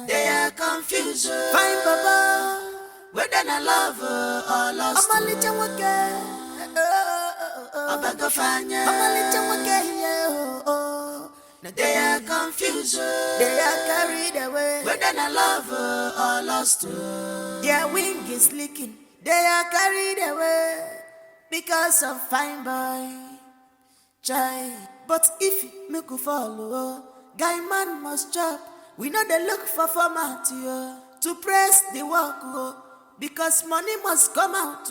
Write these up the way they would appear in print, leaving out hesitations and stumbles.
They are confused. Fine Baba, whether I love or lost. They are confused. They are carried away, whether I love or lost. Their wing is leaking. They are carried away because of fine boy. Chai, but if me could follow, guy man must chop. We know they look for format to press the work because money must come out.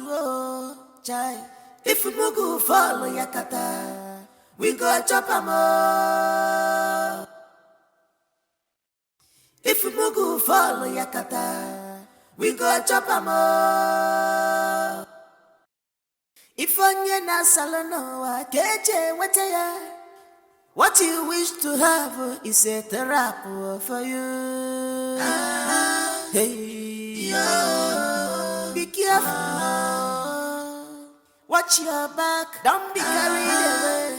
Chai, if we go follow Yakata, we go chop 'em all. If we go follow Yakata, we go chop 'em all. If onye na salono wa keje wataya, what you wish to have is a therapy for you. Hey, be careful. Watch your back. Don't be carried away.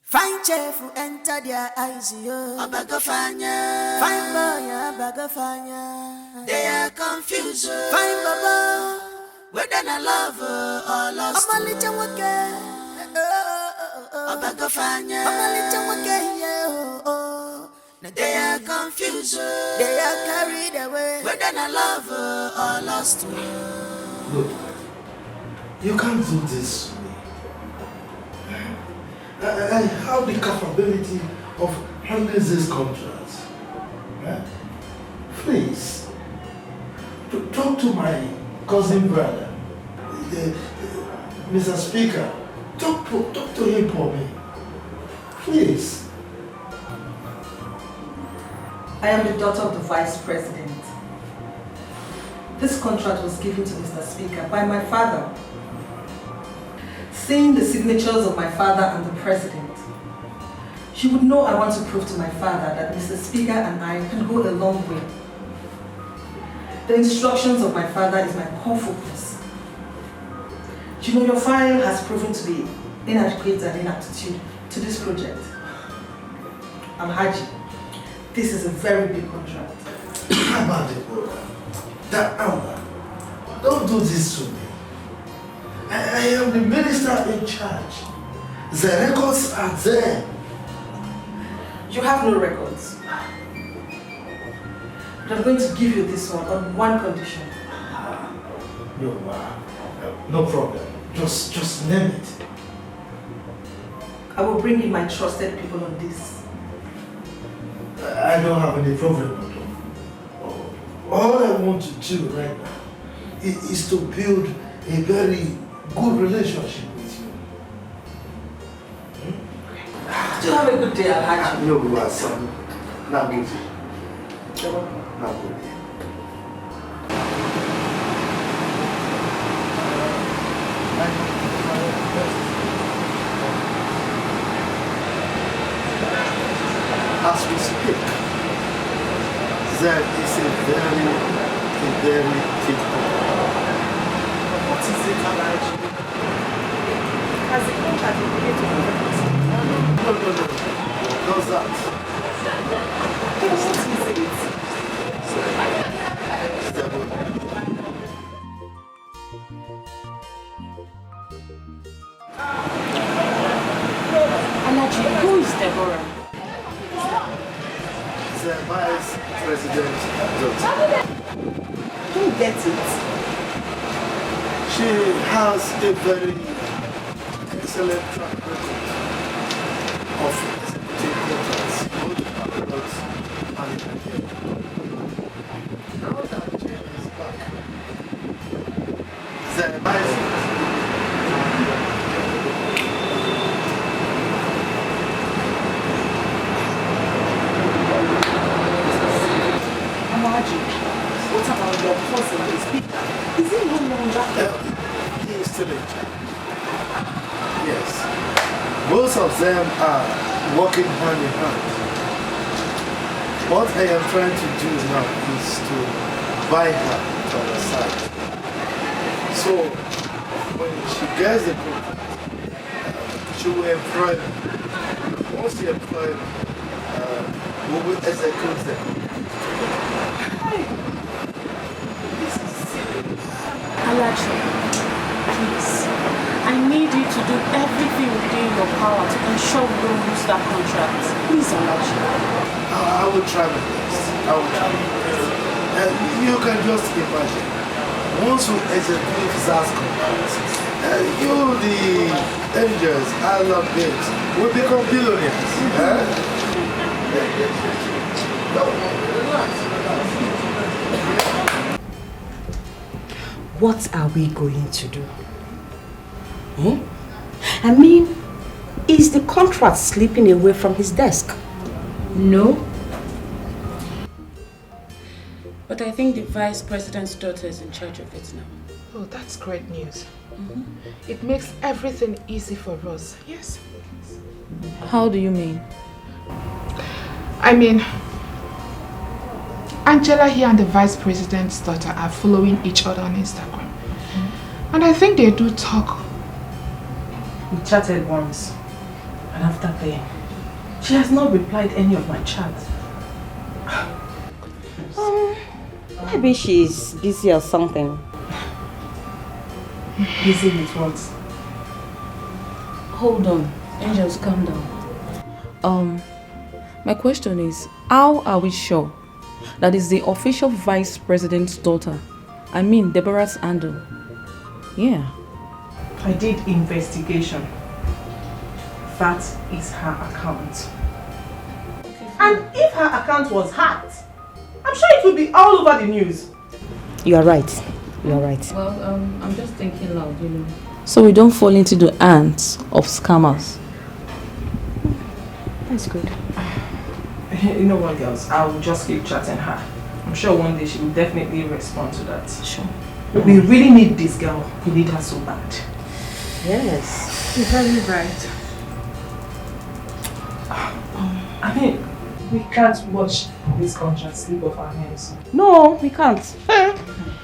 Fine chef who enter their eyes, Abagafanya. Fine boy, Abagafanya. They are confused. Fine Baba, whether I love or lost. Abagafanya. They are confused. They are carried away, whether I love or lost. Look, you can't do this to me. I have the capability of handling this contract. Please, talk to my cousin brother, Mr. Speaker. Talk to him for me. Please. I am the daughter of the Vice President. This contract was given to Mr. Speaker by my father. Seeing the signatures of my father and the President, you would know I want to prove to my father that Mr. Speaker and I can go a long way. The instructions of my father is my core focus. You know, your file has proven to be inadequate and inaptitude to this project. Alhaji, this is a very big contract. How about it, brother? That hour. Don't do this to me. I am the minister in charge. The records are there. You have no records. But I'm going to give you this one on one condition. No problem. Just name it. I will bring in my trusted people on this. I don't have any problem at all. All I want to do right now is to build a very good relationship with you. Do you have a good day, Alhaji? No, you are son. Not good. You're welcome. Not good. As we speak, there is a very thick problem. What is it, Alhaji? Has the contract been given to me? No. How's that? What is it? Alhaji, who is Deborah? The Vice President's daughter. Don't get it. She has a very excellent track record of executive contracts, both abroad and in Nigeria. Now that Jane is back, the Vice What about your cousin, the speaker? Is he no longer here? He is still in charge. Yes. Both of them are working hand in hand. What I am trying to do now is to buy her to our side. So when she gets the contract, she she will employ them. Once you employ them, we will execute them. This is serious. Alaji, please. I need you to do everything within your power to ensure we don't lose that contract. Please, Alaji. I will try my best. I will try my best. You can just imagine. Once we execute that contract, you, the angels, I love babes, will become billionaires. What are we going to do? I mean, is the contract slipping away from his desk? No. But I think the vice president's daughter is in charge of it now. Oh, that's great news. It makes everything easy for us. Yes. How do you mean? I mean, Angela here and the vice president's daughter are following each other on Instagram. And I think they do talk. We chatted once, and after that, she has not replied any of my chats. Maybe she's busy or something. Busy with what? Hold on. Angels, calm down. My question is, how are we sure that is the official vice president's daughter? I mean, Deborah's handle. Yeah. I did investigation. That is her account. And if her account was hacked, I'm sure it would be all over the news. You are right. You are right. Well, I'm just thinking loud, you know. So we don't fall into the hands of scammers. That's good. You know what, girls? I will just keep chatting her. I'm sure one day she will definitely respond to that. Sure. We really need this girl. We need her so bad. Yes. You're very right. I mean, we can't watch this contract slip off our hands. No, we can't.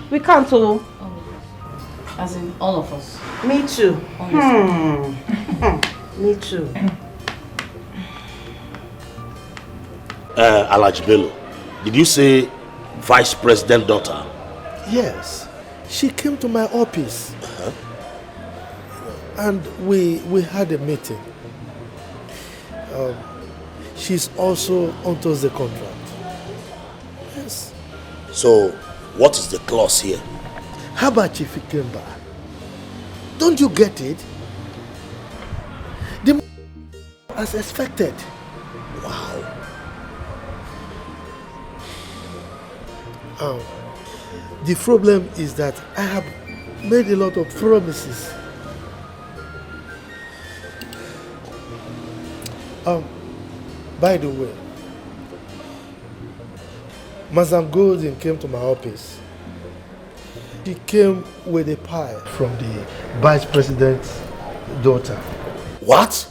We can't, oh. As in, all of us. Me too. Me too. Alaji Bello, did you say vice president daughter? Yes, she came to my office. And we had a meeting. She's also onto the contract. Yes. So, what is the clause here? How about Chief Ikemba? Don't you get it? The as expected. Wow. The problem is that I have made a lot of promises. By the way, Mazam Golden came to my office. She came with a pie from the vice president's daughter. What?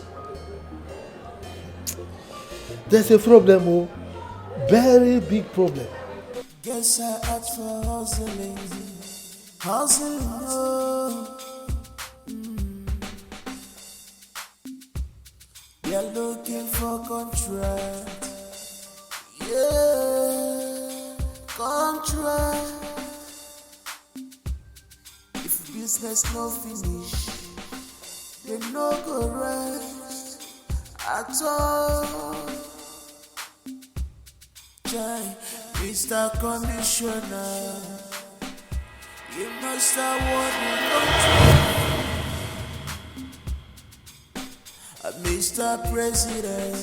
There's a problem, oh, very big problem. Guess I asked for hustling, oh. They're looking for contract, yeah, contract. If business no finish, they no go rest at all. Try, Mr. Commissioner, you must have won the contract. Mr. President,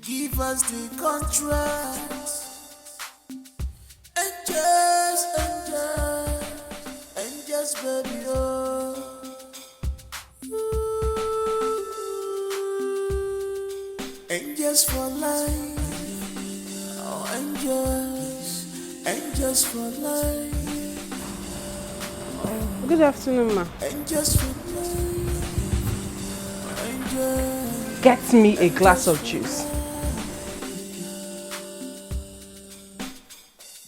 give us the contract. And just baby, oh. Angels for life, oh angels for life. Oh. Good afternoon, ma. Angels for life, angels. Get me a glass of juice.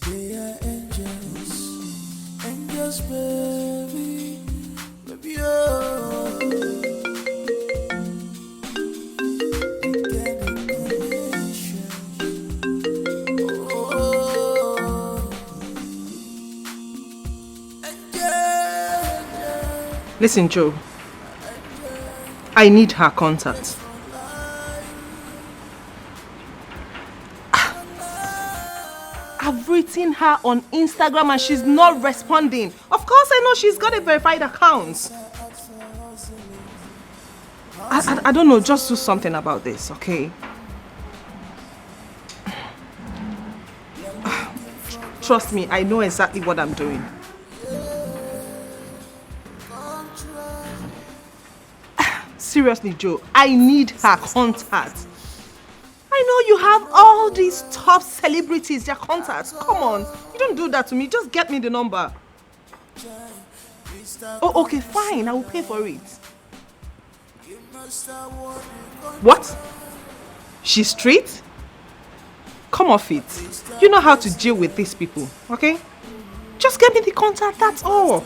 They are angels, angels, baby, baby, oh. Listen, Joe. I need her contact. I've written her on Instagram and she's not responding. Of course I know she's got a verified account. I don't know, just do something about this, okay? Trust me, I know exactly what I'm doing. Seriously, Joe, I need her contact. I know you have all these top celebrities, their contacts. Come on, you don't do that to me. Just get me the number. Oh, okay, fine. I will pay for it. What? She's street? Come off it. You know how to deal with these people, okay? Just get me the contact, that's all.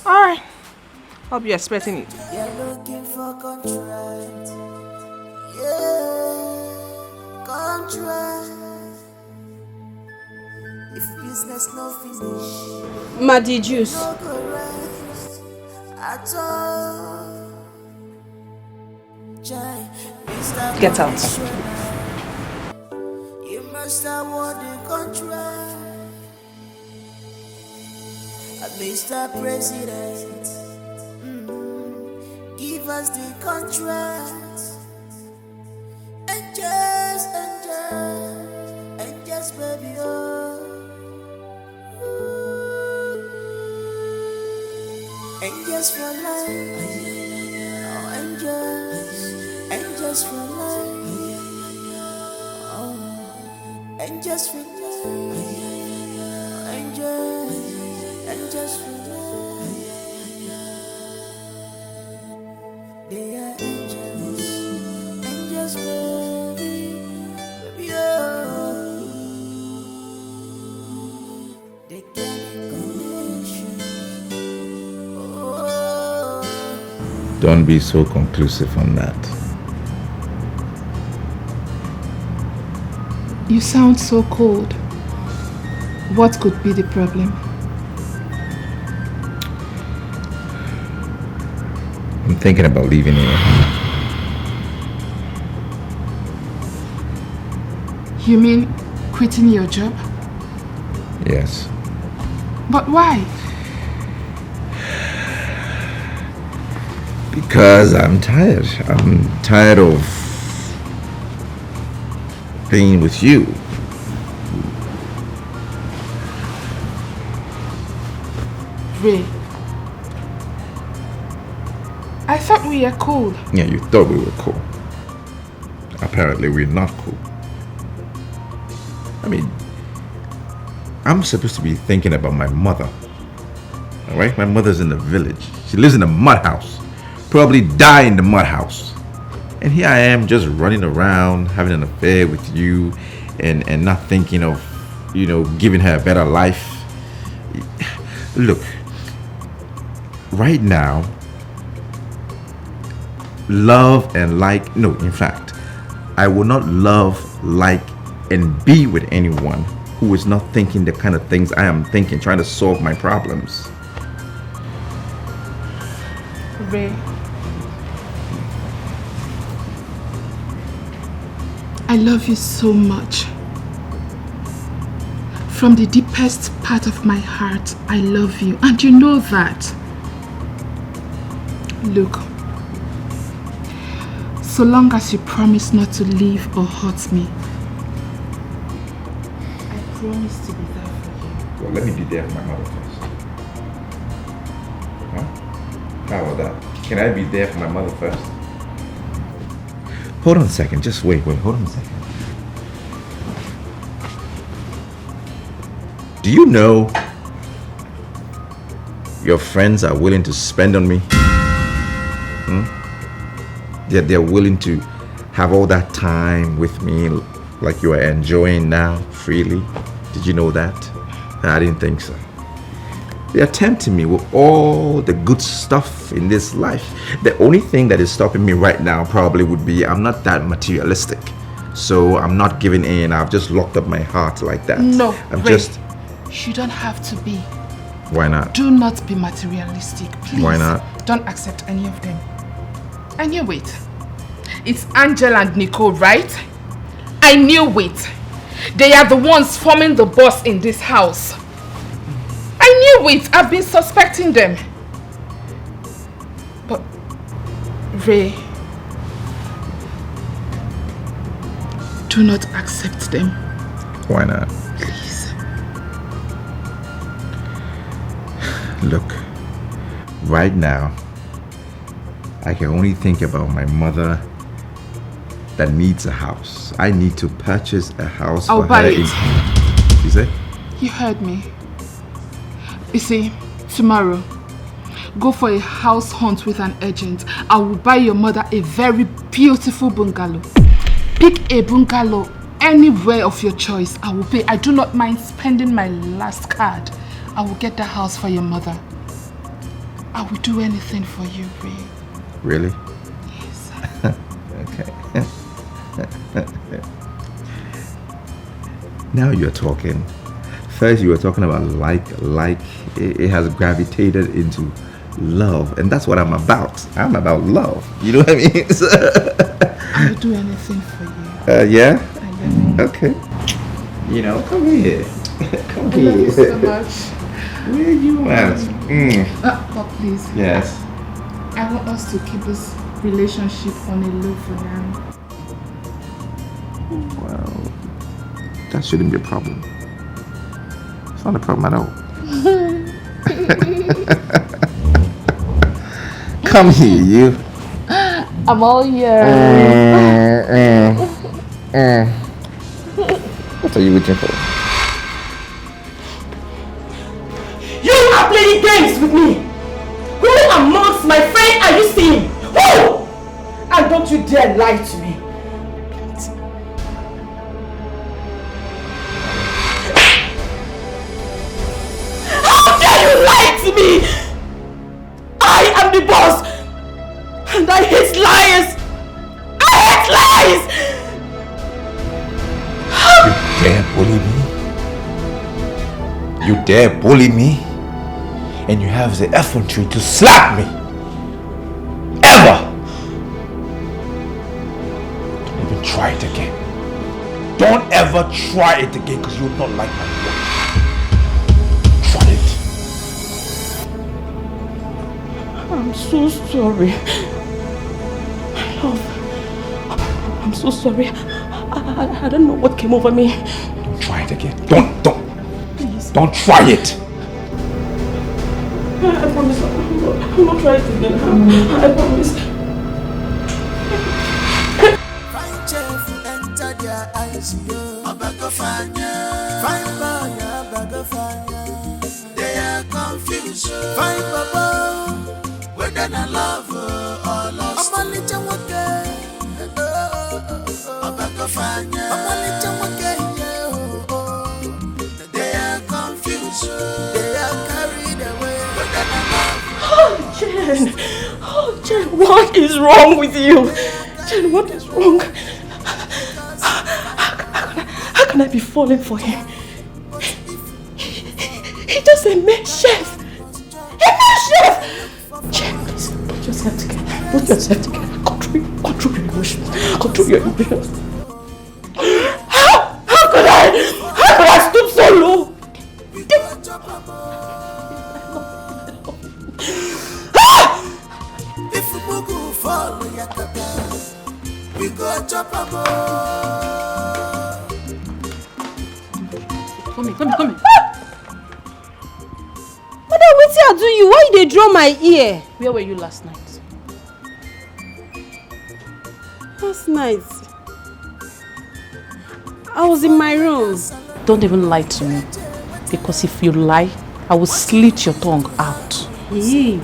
Alright. I'll be expecting it. You're looking for contract. Yeah, contract. If business no finish, Muddy juice. no go rest at all. Get out. You must award the contract. Mr. President, give us the contract. And just, baby, oh. Angels for life, oh, angels for life, oh, angels for life, angels for life. They are angels, baby, oh. They can't connection. Don't be so conclusive on that. You sound so cold. What could be the problem? I'm thinking about leaving here. You mean quitting your job? Yes. But why? Because I'm tired. I'm tired of being with you. Ray, I thought we were cool. Yeah, you thought we were cool. Apparently we're not cool. I mean, I'm supposed to be thinking about my mother. Alright? My mother's in the village. She lives in a mud house. Probably die in the mud house. And here I am just running around, having an affair with you and not thinking of, giving her a better life. Look, right now, love and in fact, I will not love, like, and be with anyone who is not thinking the kind of things I am thinking, trying to solve my problems. Ray, I love you so much. From the deepest part of my heart, I love you, and you know that. Look, so long as you promise not to leave or hurt me, I promise to be there for you. Well, let me be there for my mother first. Huh? How about that? Can I be there for my mother first? Hold on a second. Just wait. Hold on a second. Do you know your friends are willing to spend on me? They're willing to have all that time with me like you are enjoying now freely. Did you know that? I didn't think so. They are tempting me with all the good stuff in this life. The only thing that is stopping me right now probably would be I'm not that materialistic. So I'm not giving in. I've just locked up my heart like that. No, I'm Ray, just... you don't have to be. Why not? Do not be materialistic, please. Why not? Don't accept any of them. I knew it. It's Angel and Nicole, right? I knew it. They are the ones forming the boss in this house. I knew it. I've been suspecting them. But, Ray, do not accept them. Why not? Please. Look, right now, I can only think about my mother that needs a house. I need to purchase a house I'll for buy her. it. You say? You heard me. You see, tomorrow, go for a house hunt with an agent. I will buy your mother a very beautiful bungalow. Pick a bungalow anywhere of your choice. I will pay. I do not mind spending my last card. I will get the house for your mother. I will do anything for you, Ray. Really? Yes. Okay. Now you're talking. First you were talking about it has gravitated into love, and that's what I'm about. I'm about love. You know what I mean? I will do anything for you. Yeah? I love you. Okay. You know, come here. Come I love you here. so much. Where you at? But please. Yes. I want us to keep this relationship on a low for now. Well, that shouldn't be a problem. It's not a problem at all. Come here, you. I'm all yours. What are you waiting for? You are playing games with me! Who amongst my friends are you seeing? Who? And don't you dare lie to me. How dare you lie to me? I am the boss! And I hate liars! I hate lies! You dare bully me? You dare bully me? And you have the effrontery to slap me? Ever? Don't even try it again. Don't ever try it again, because you will not like my voice. Try it. I'm so sorry. My love. I'm so sorry. I don't know what came over me. Don't try it again. Don't. Please. Don't try it. I promise I'm not trying it again. I promise. Fine chef enter their eyes, yo. A bag of fire. Fine boy, a bag of fire. They are confused. Fine papa, whether they love or lost. I'm only just walking. A bag of fire. I'm only just walking. They are confused. They are carried away. Whether they love. Oh, Jen! Oh, Jen, what is wrong with you? Jen, what is wrong? How can I be falling for him? He's just a mere chef! A mere chef! Jen, please, put yourself together. Put yourself together. Control your emotions. Control your emotions. How could I stoop so low? If we go fall, we go chop a Come here. Mother, wetin I do you? Why you dey draw my ear? Where were you last night? Last night, I was in my room. Don't even lie to me. Because if you lie, I will slit your tongue out. Hey.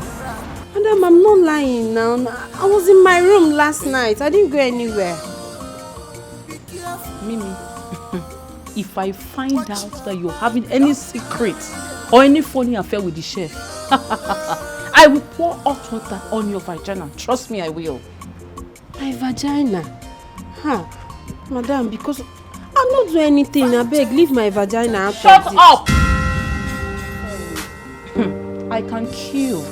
Madam, I'm not lying now. I was in my room last night. I didn't go anywhere. Mimi, if I find out that you're having any secret or any funny affair with the chef, I will pour hot water on your vagina. Trust me, I will. My vagina? Huh? Madam, because I'm not doing anything. I beg, leave my vagina out. Shut up! I can kill.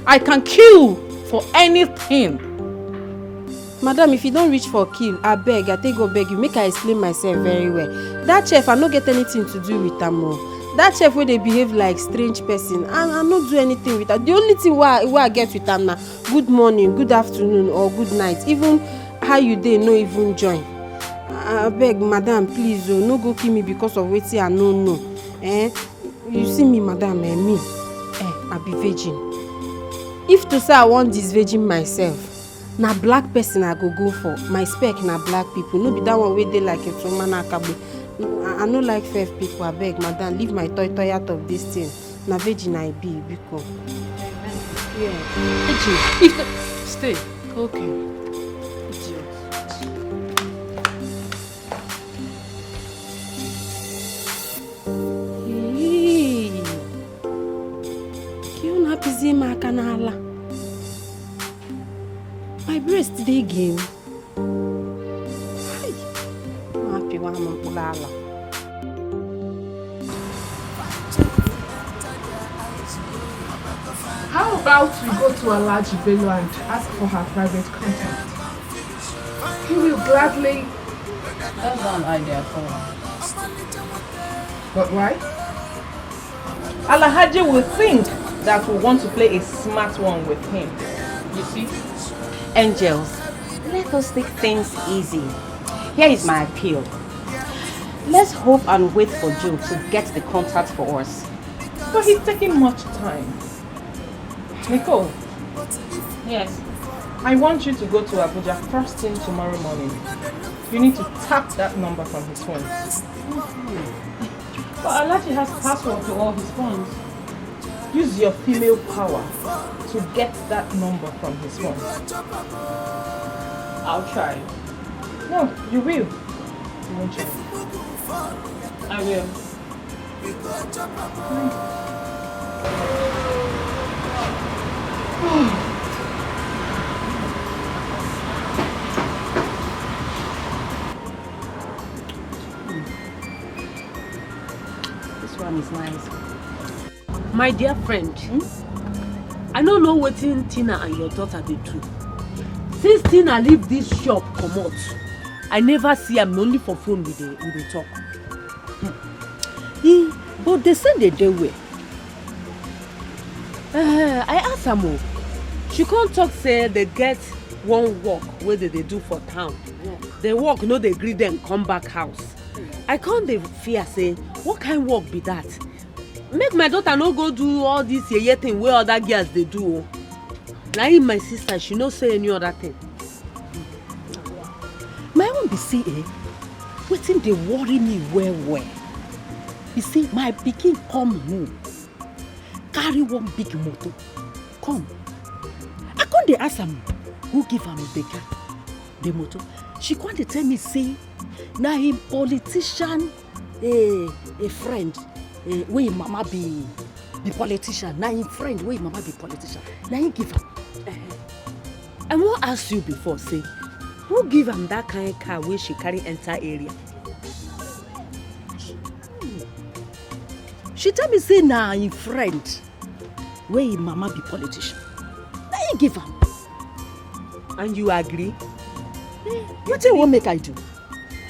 I can kill for anything. Madam, if you don't reach for kill, I beg, I take go beg you, make I explain myself very well. That chef, I no get anything to do with am. That chef where they behave like strange person, I no do anything with am. The only thing where I get with am na good morning, good afternoon or good night. Even how you dey no even join. I beg, madam, please no go kill me because of wetin I no know. You see me, madam, me, I be virgin. If to say I want this virgin myself, na black person I go for. My spec na black people. No be that one wey dey like a Tumana Akabo. I no like fair people. I beg, madam, leave my toy out of this thing. Na virgin I be, because. Yeah. Virgin. Stay. Okay. Idiot. Kiyo na pizi m aka n'ala. My breast dey game. I'm happy when I'm Pulala. How about we go to Alaji Bello and ask for her private contact? He will gladly. That's not an idea for her. But why? Alhaji will think that we want to play a smart one with him. You see? Angels, let us take things easy. Here is my appeal. Let's hope and wait for Joe to get the contact for us. But he's taking much time. Nicole. Yes. I want you to go to Abuja first thing tomorrow morning. You need to tap that number from his phone. But Alhaji has password to all his phones. Use your female power to get that number from his phone. I'll try. No, you will. You won't try. I will. This one is nice. My dear friend, I don't know what Tina and your daughter they do. Since Tina leave this shop, come out, I never see am only for phone with the talk. But they say they do well. I asked her, she can't talk say they get one work where they do for town. They work, no they agree then come back house. I can't dey fear say, what kind of work be that? Make my daughter no go do all this yeye thing where other girls they do. Now in my sister, she no say any other thing. My own be say, wetin dey worry me well. You see, my pikin come home, carry one big motor, come. I can't dey ask am who give am the motor. She can't dey tell me say, na him politician, a friend. Wey mama be politician, na him friend wey mama be politician, na him give am. I wan ask you before, say, who give am that kind of car wey she carry enter area? She tell me say na him friend wey him mama be politician, na him give am. And you agree? Wetin you wan make I do?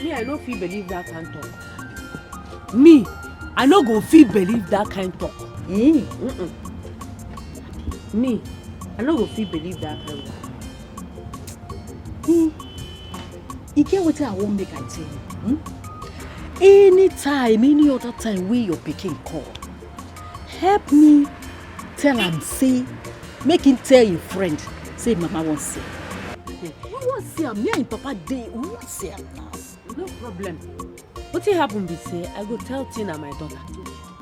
Me, I no fit believe that kind talk. Me, I no go fit believe that kind talk. Me, I no go fit believe that kind talk. You get wetin I wan make I tell you? Anytime, any other time wey your pikin call, help me tell am say, make him tell him friend, say mama wan see am. We wan see am, me and him papa dey, we wan see am now. No problem. Wetin happen be say, I go tell Tina, my daughter,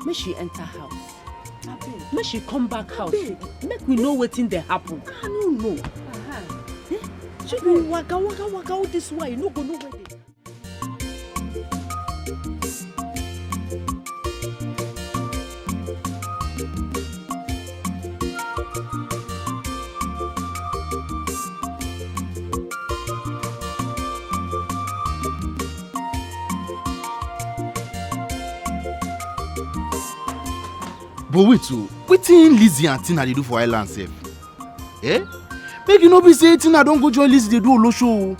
make she enter house. Make she come back house. Make we know wetin dey happen. I no know. She go waka all this way, you no go know where they. But wait, Wetin Lizzie and Tina dey do for island sef? Eh? Make you no be say Tina don go join Lizzie dey do olosho.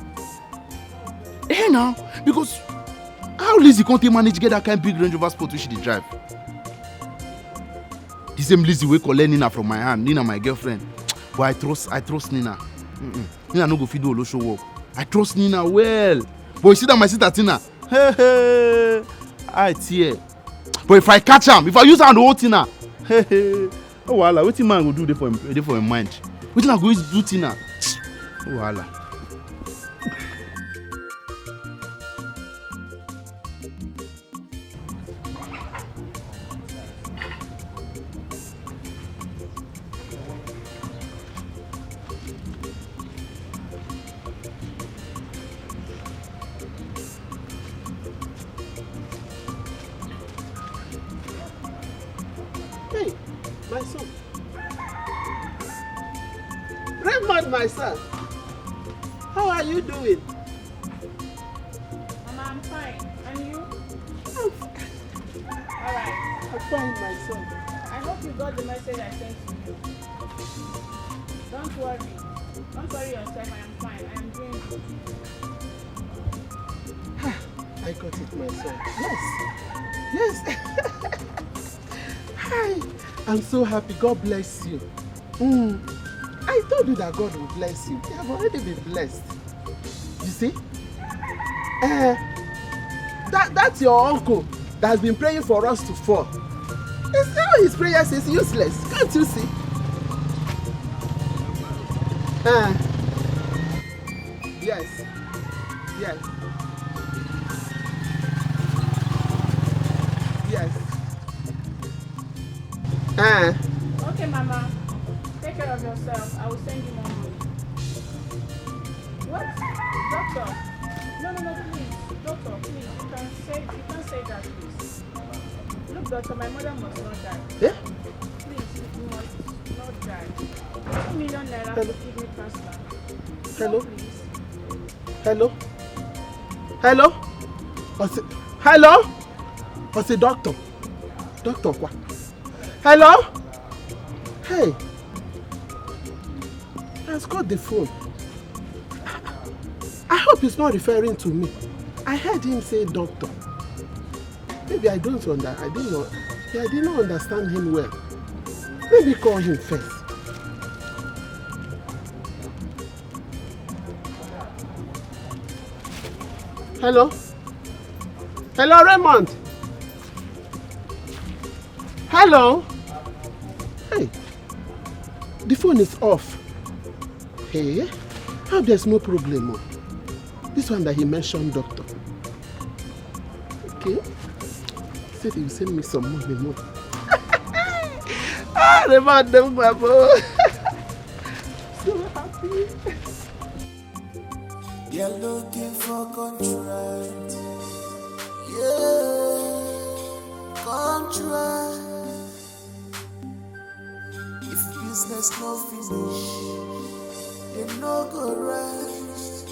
Eh now, because how Lizzie can't manage get that kind big Range Rover Sport wey she dey drive? The same Lizzie wey collect Nina from my hand, Nina my girlfriend. But I trust Nina. Nina no go fit do olosho work. I trust Nina well. But you see that my sister Tina, I tear. But if I catch am, if I use hand to hold Tina, oh wahala, wetin man go do dey for him mind? Wetin I go use do Tina? Oh wahala. My son. Raymond, my son. How are you doing? Mama, I'm fine. And you? I'm fine. Alright. I'm fine, my son. I hope you got the message I sent to you. Don't worry. Don't worry yourself. I am fine. I am doing good. I got it, my son. Yes. Hi. I'm so happy. God bless you. I told you that God will bless you. You have already been blessed. You see? That's your uncle that has been praying for us to fall. It's now his prayers is useless. Can't you see? Yes. Yes. Yes. Okay, Mama. Take care of yourself. I will send you more money. What? Doctor? No, please. Doctor, please. You can't say that, please. Look, doctor, my mother must not die. Yeah? Please, you must not die. 2 million naira for kidney transplant. Hello? No, please. Hello? Hello? What's the doctor? Doctor what? Hello? Hey. Let's got the phone. I hope he's not referring to me. I heard him say doctor. Maybe I did not understand him well. Maybe call him first. Hello? Hello, Raymond? Hello? Hey, the phone is off. Hey, how there's no problem? This one that he mentioned, doctor. Okay. Said he will send me some money more. Raymond, them babo. So happy. You're looking for contract. Yeah, contract. If business no finish, they no go rest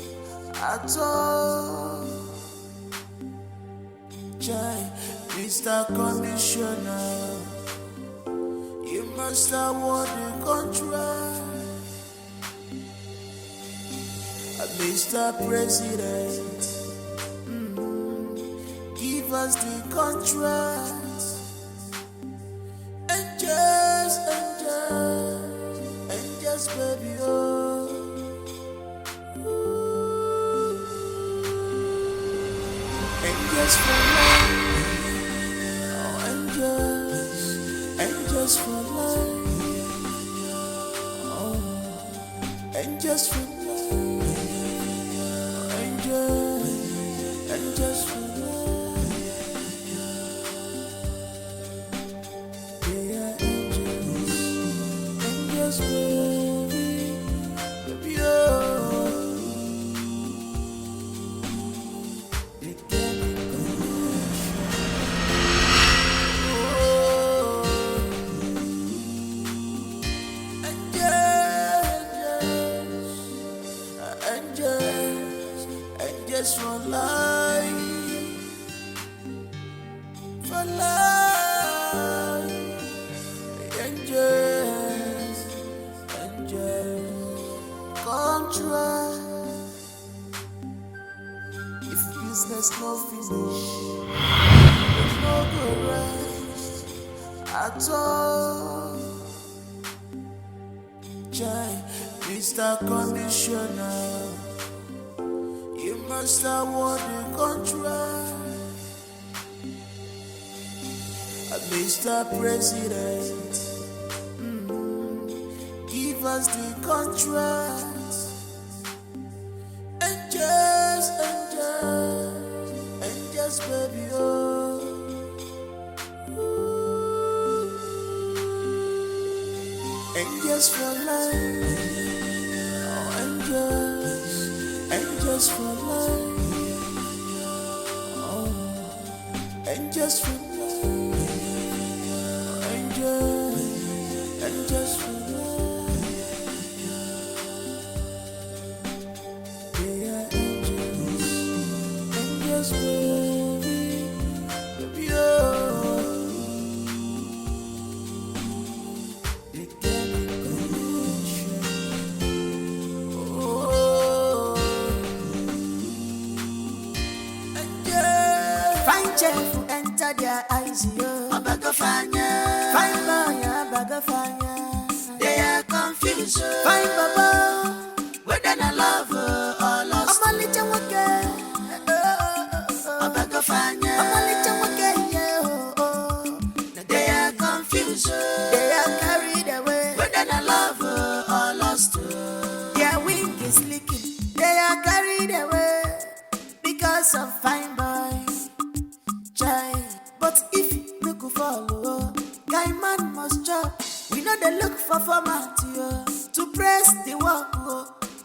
at all. Jai, Mr. Commissioner, you must award the contract. Mr. President, give us the contract. And just, baby, oh. And just for life, oh, and just for life, oh, and just for life. And just for love, they are angels, and just baby, they can be just for life, for life, and control. If business no finish, no go rest at all. Jai, Mr. Commissioner, you must award the contract. Mr. President, give us the contract. And just, baby, oh. And just for life, oh, and just for life, oh, and just for life. And just for love, they are angels, and just baby, oh, they can be condition. Oh, and just fine chef who enter their eyes, yo. Fine boy, they are confused. Fine baba, whether I love or lost. I'm a little okay. They are confused. They are carried away. Whether I love or lost. Their wing is leaking. They are carried away because of fine boy. Child, but if you could follow, guy man must chop. We know they look for format to press the work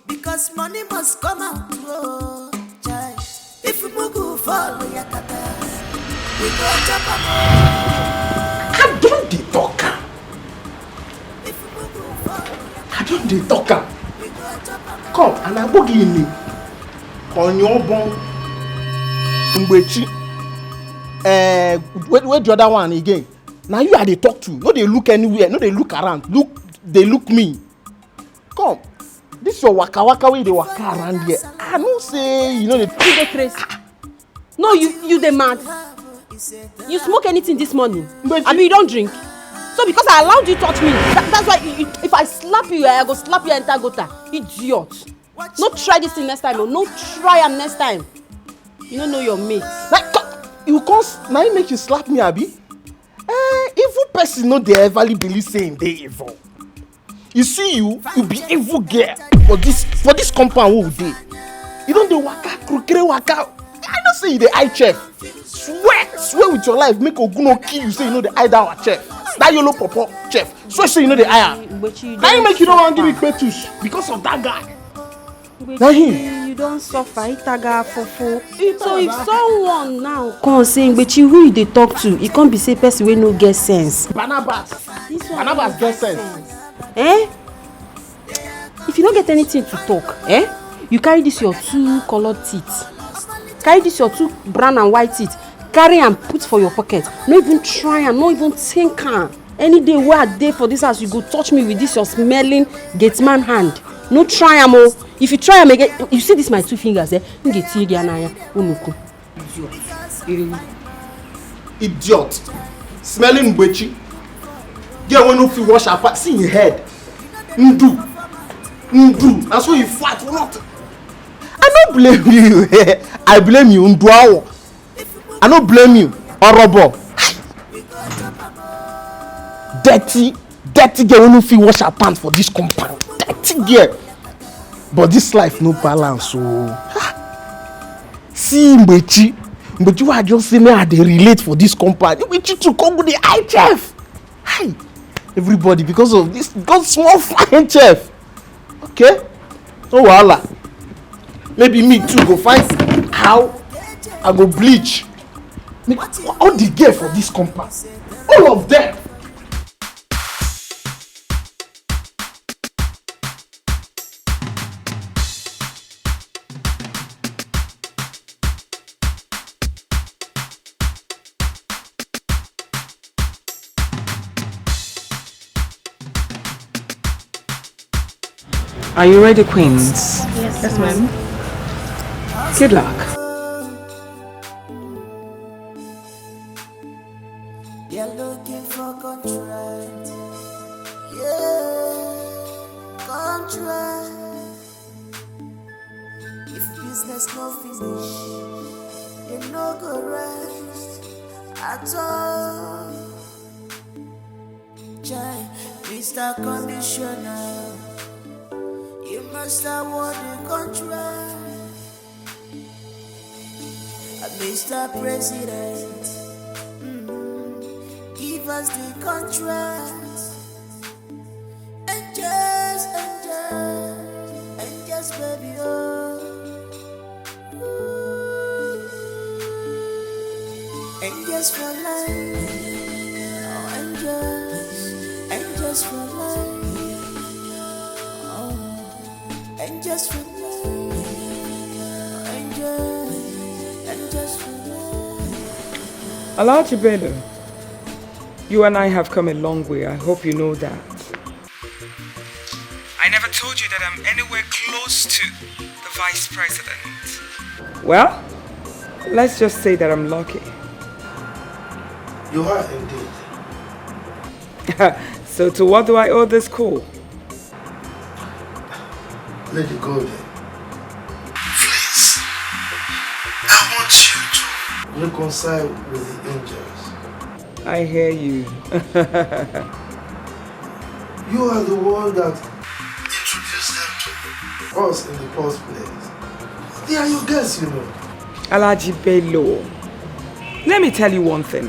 because money must come out. Child, if you could follow Yakata, we go chop up. I don't the talker. I don't the talker. Come and I boogie in me. On your bone. Mbechi. Where the other one again? Now you are the talk to. No, they look anywhere. No, they look around. They look me. Come. This your waka waka way they waka around here. I don't say, you know, you the crazy. No, you the mad. You smoke anything this morning? I mean, you don't drink. So because I allowed you to touch me, that's why if I slap you, I go slap your entire gutter. Idiot. No try this thing next time. No try am next time. You don't know your mate. You can't. Now you make you slap me, Abi. Evil person no dey everly believe saying they evil. You see you be evil girl for this compound we dey. You don't dey waka, krokere waka. I don't say you the eye chef. Swear with your life, make Oguno kill you. Say you know the eye that chef. That yellow purple chef. Say you know the eye. Now you make you don't want to give me petush because of that guy. Now him. You don't suffer. Itaga fofo. So if someone now come saying, but who they talk to, it can't be say person wey no get sense. Barnabas get sense. If you don't get anything to talk, you carry this your two colored teeth. Carry this your two brown and white teeth. Carry and put for your pocket. No even try and no even think. Any day where I dey for this house, you go touch me with this your smelling gate man hand. No try am o. If you try am again, you see this my two fingers you get tear anaya. Idiot. Smelling Mbechi. Girl when no fit wash her face, see him head. Ndu. That's why you fat or not. I don't blame you. I blame you, Nduawo. I don't blame you, Orobo. Dirty girl when no fit wash her pants for this compound. Dirty girl. But this life no balance, so see Mbechi I just say me I dey relate for this compound. Mbechi to come with the eye chef. Hi, everybody because of this got small fine chef. Okay, no wahala. Maybe me too go find how I go bleach. Make all the girl for this compound, all of them. Are you ready, queens? Yes, ma'am. Good luck. You're looking for contract. Yeah, contract. If business no finish, you no go rest at all. Jai, Mr. Commissioner, you must award the contract. Mr. President, give us the contract. And just, baby, oh. And just for life, oh, and just for life, oh, and just for life, and just for life. Alhaji Bello, you and I have come a long way. I hope you know that. I never told you that I'm anywhere close to the vice president. Well, let's just say that I'm lucky. You are indeed. So to what do I owe this call? Let it go then. Please, I want you to reconcile with the angels. I hear you. You are the one that introduced them to us in the first place. They are your guests, you know. Alhaji Bello, let me tell you one thing.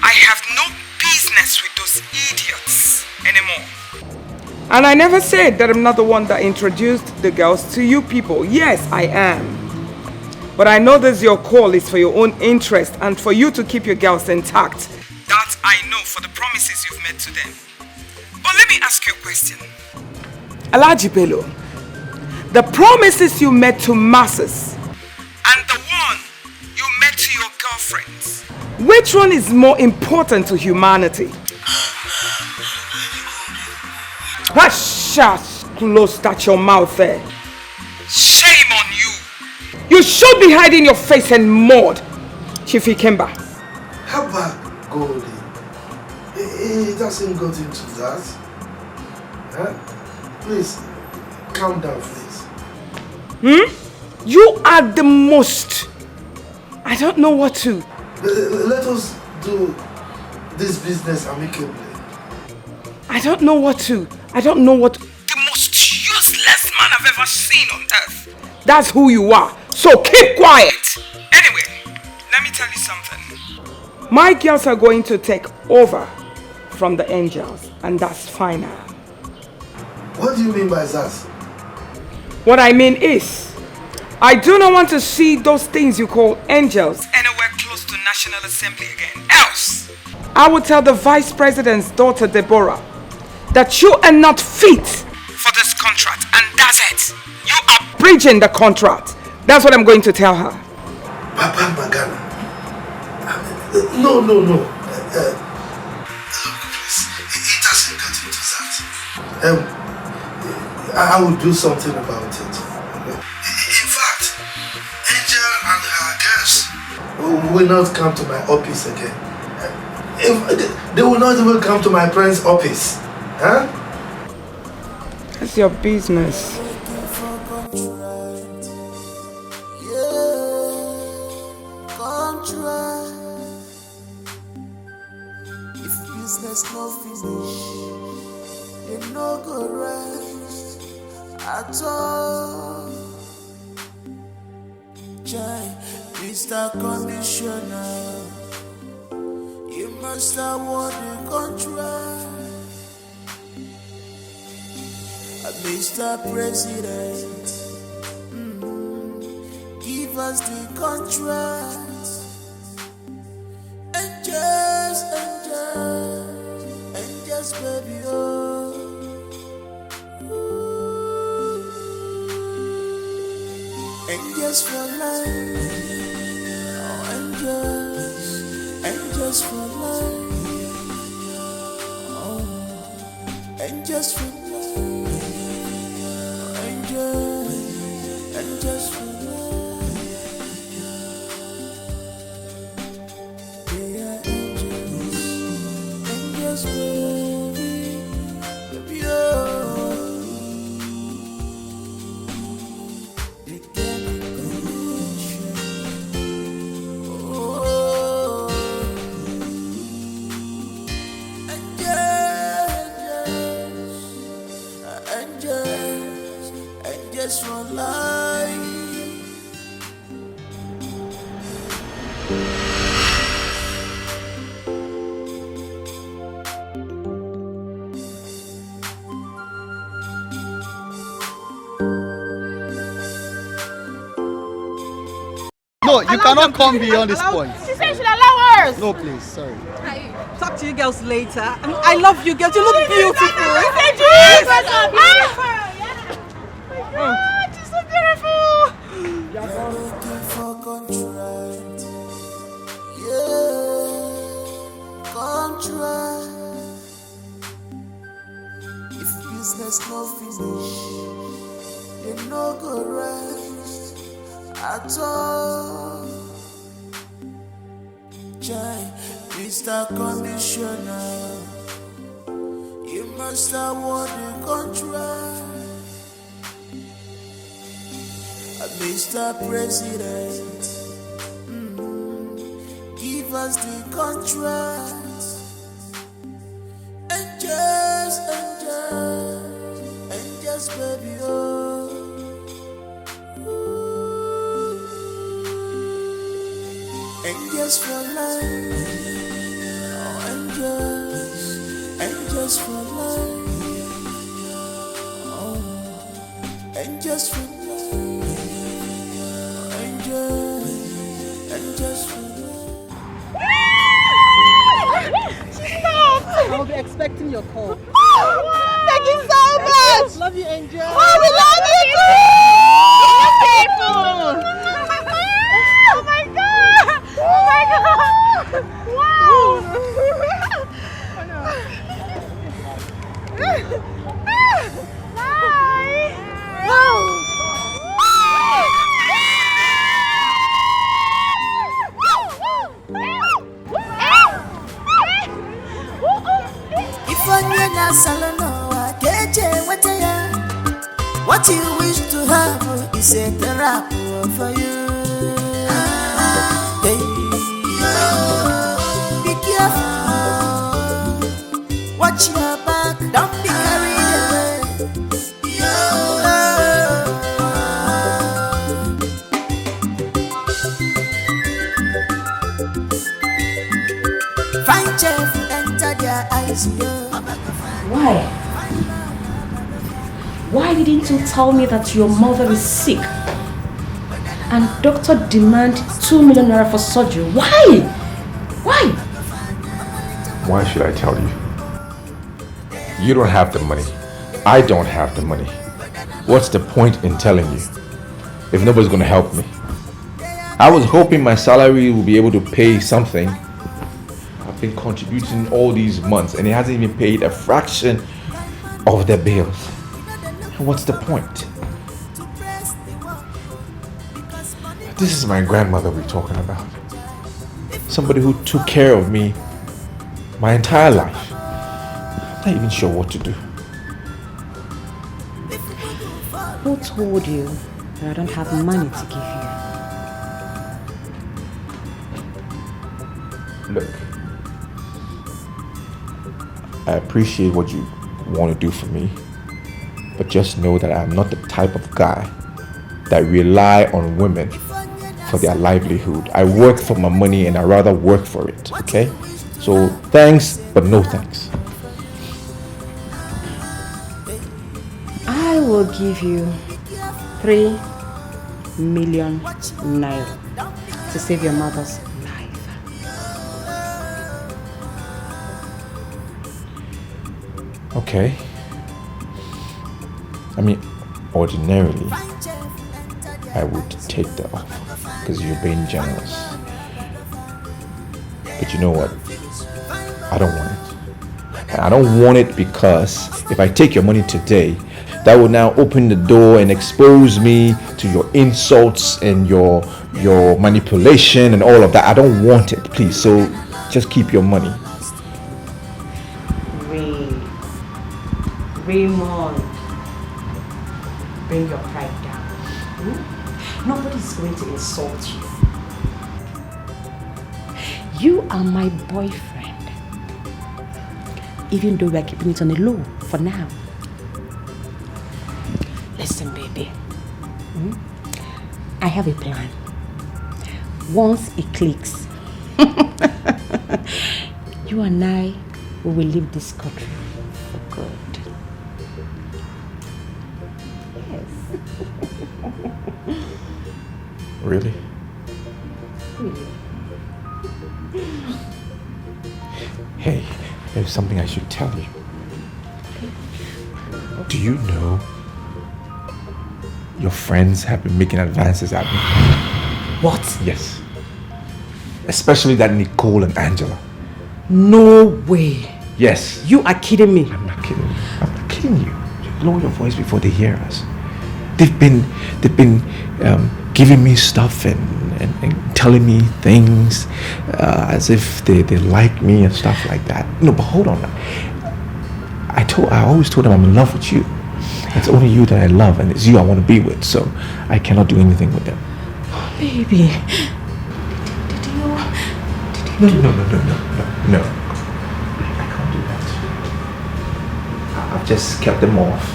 I have no business with those idiots anymore. And I never said that I'm not the one that introduced the girls to you people. Yes, I am. But I know this your call is for your own interest and for you to keep your girls intact. That I know for the promises you've made to them. But let me ask you a question. Alhaji Bello, the promises you made to masses and the one you made to your girlfriends, which one is more important to humanity? Hush, close that your mouth there. Shame on you. You should be hiding your face in mud, Chief Ikemba. How about Goldie? It doesn't go into that. Huh? Please, calm down, please. You are the most. I don't know what to. Let us do this business amicably. I don't know what to. I don't know what. The most useless man I've ever seen on earth. That's who you are. So keep quiet. Anyway, let me tell you something. My girls are going to take over from the angels, and that's final. What do you mean by that? What I mean is, I do not want to see those things you call angels anywhere close to National Assembly again. Else, I will tell the Vice President's daughter, Deborah, that you are not fit for this contract, and that's it. You are breaching the contract. That's what I'm going to tell her. Papa Magana. No. Look, please. It doesn't get into that. I will do something about it. In fact, Angel and her guests will not come to my office again. They will not even come to my friend's office. Huh? That's your business. If business no finish, they no go rest at all. Jai, Mr. Commissioner, you must award the contract. Mr. President, give us the contract. And just, baby, oh. And just for life, oh, and just for life, oh, and just for life. just for life. No, you cannot come beyond this point. She said you should allow us. No, please, sorry. Talk to you girls later. I love you girls. You look beautiful. She's so beautiful. You're looking for contract. Yeah, contract. If business no finish, you no go rest at all. Jai, Mr. Commissioner, you must award the contract. Mr. President, give us the contract. And just, baby, oh. And just for life, oh, and just for life, oh, and just for life. I'll be expecting your call. Thank you so much. Love you, Angel. Oh, we love you too. Oh my God. Oh my God. Wow. Bye. Wow. What you wish to have is a therapy for you. Hey. Be careful. Watch your back. Don't be carried away. Find chef, enter their eyes. Why? Why didn't you tell me that your mother is sick? And doctor demand 2 million naira for surgery. Why? Why? Why should I tell you? You don't have the money. I don't have the money. What's the point in telling you if nobody's going to help me? I was hoping my salary will be able to pay something. I've been contributing all these months and it hasn't even paid a fraction of the bills. What's the point? This is my grandmother we're talking about. Somebody who took care of me my entire life. I'm not even sure what to do. Who told you that I don't have money to give you? Look, I appreciate what you want to do for me. But just know that I'm not the type of guy that rely on women for their livelihood. I work for my money and I rather work for it, okay? So thanks, but no thanks. I will give you 3 million naira to save your mother's life. Okay. I mean, ordinarily, I would take the offer because you're being generous. But you know what? I don't want it. And I don't want it because if I take your money today, that will now open the door and expose me to your insults and your manipulation and all of that. I don't want it, please. So just keep your money. Raymond. Bring your pride down. Nobody's going to insult you. You are my boyfriend. Even though we are keeping it on the low for now. Listen, baby. I have a plan. Once it clicks, you and I will leave this country for good. Yes. Really? Really. Hey, there's something I should tell you. Do you know your friends have been making advances at me? What? Yes. Especially that Nicole and Angela. No way. Yes. You are kidding me. I'm not kidding you. I'm not kidding you. Lower your voice before they hear us. They've been giving me stuff and telling me things as if they like me and stuff like that. No, but hold on. I always told them I'm in love with you. It's only you that I love, and it's you I want to be with. So I cannot do anything with them. Baby. No. I can't do that. I've just kept them off.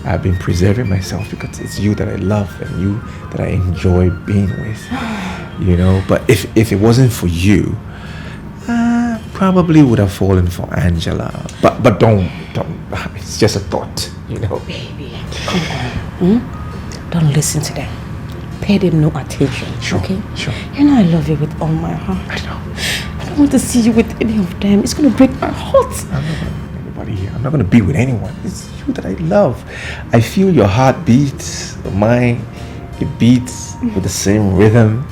I've been preserving myself because it's you that I love and you that I enjoy being with. You know, but if it wasn't for you, I probably would have fallen for Angela. But don't. It's just a thought, you know. Baby, come on. Don't listen to them. Pay them no attention. Sure, okay? Sure. You know I love you with all my heart. I know. I don't want to see you with any of them. It's going to break my heart. I'm not going to be anybody here. I'm not going to be with anyone. It's you that I love. I feel your heart beats, mine. It beats with the same rhythm.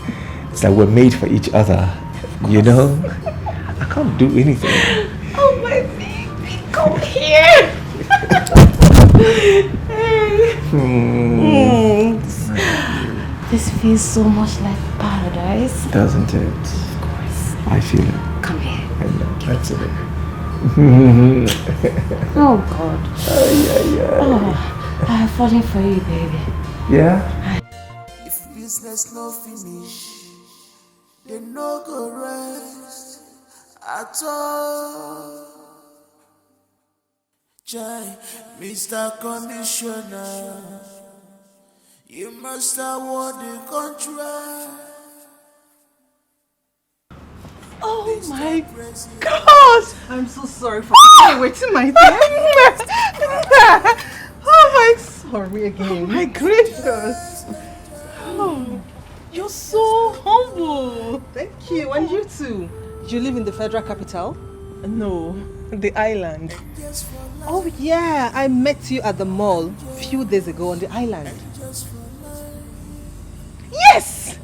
It's like we're made for each other. You know? I can't do anything. Oh my baby, come here. This feels so much like paradise. Doesn't it? Of course. I feel it. Come here. I know. That's it. Oh God. Oh, I have fallen for you, baby. Yeah? If business no finish, they no go rest at all. Jai, Mr. Commissioner, you must award the contract. Oh my God! I'm so sorry for waiting my time. Oh my, sorry again. Oh my gracious. Oh, you're so humble. Thank you, and you too. You live in the federal capital? No, the island. Oh yeah, I met you at the mall a few days ago on the island. Yes!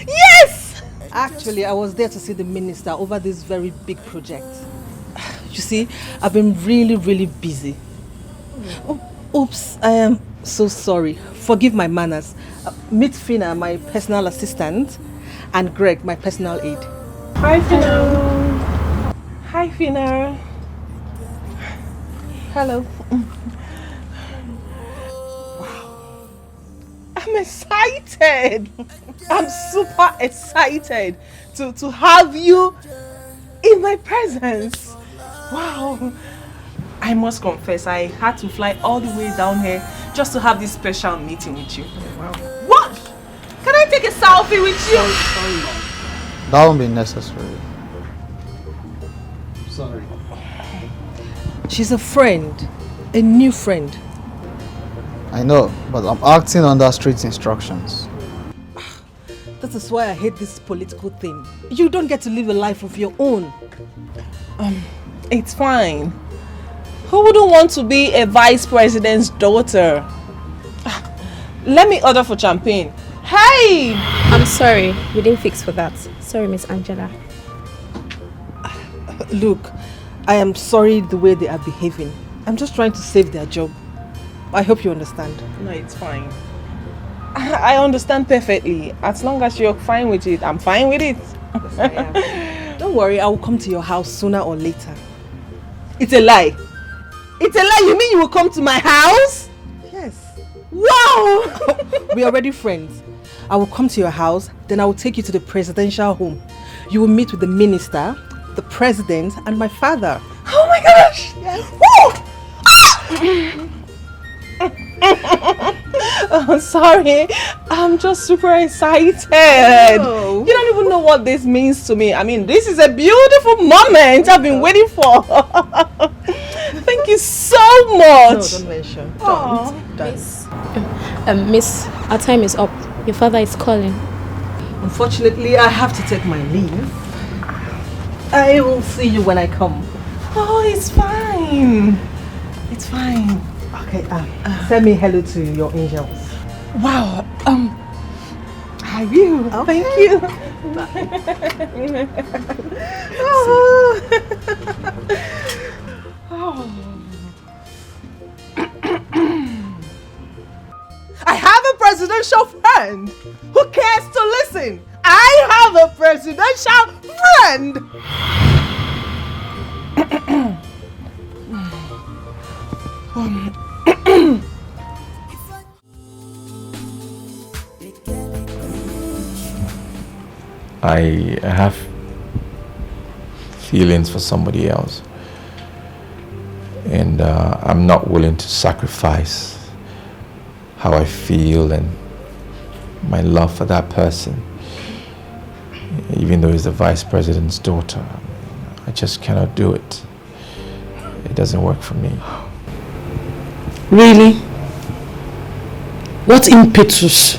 Yes! Actually, I was there to see the minister over this very big project. You see, I've been really busy. Oh, oops, I am so sorry. Forgive my manners. Meet Fina, my personal assistant, and Greg, my personal aide. Hi, Fina. Hi, Fina. Hello. Wow. I'm excited. I'm super excited to have you in my presence. Wow. I must confess, I had to fly all the way down here just to have this special meeting with you. Wow. What? Can I take a selfie with you? Sorry. That won't be necessary. Sorry. She's a friend, a new friend. I know, but I'm acting under strict instructions. That is why I hate this political thing. You don't get to live a life of your own. It's fine. Who wouldn't want to be a vice president's daughter? Let me order for champagne. Hey! I'm sorry, we didn't fix for that. Sorry, Miss Angela. Look, I am sorry the way they are behaving. I'm just trying to save their job. I hope you understand. No, it's fine. I understand perfectly. As long as you're fine with it, I'm fine with it. Yes, I am. Don't worry, I will come to your house sooner or later. It's a lie. It's a lie? You mean you will come to my house? Yes. Wow! We are already friends. I will come to your house, then I will take you to the presidential home. You will meet with the minister, the president, and my father. Oh my gosh! Yes. Oh, sorry, I'm just super excited. Oh. You don't even know what this means to me. I mean, this is a beautiful moment I've been waiting for. Thank you so much. No, don't mention. Don't. Miss, Miss, our time is up. Your father is calling. Unfortunately, I have to take my leave. I will see you when I come. Oh, it's fine. It's fine. Okay, send me hello to your angels. Wow. I will. Okay. Thank you. Oh. I have a presidential friend who cares to listen. I have a presidential friend. I have feelings for somebody else, and I'm not willing to sacrifice how I feel and my love for that person, even though he's the vice president's daughter. I just cannot do it. It doesn't work for me. Really? What impetus?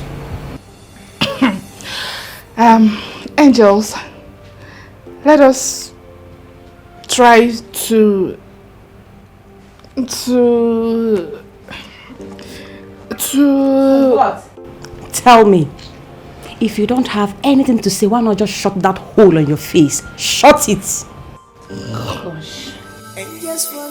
Angels, let us try to What? Tell me. If you don't have anything to say, why not just shut that hole on your face? Shut it. And just for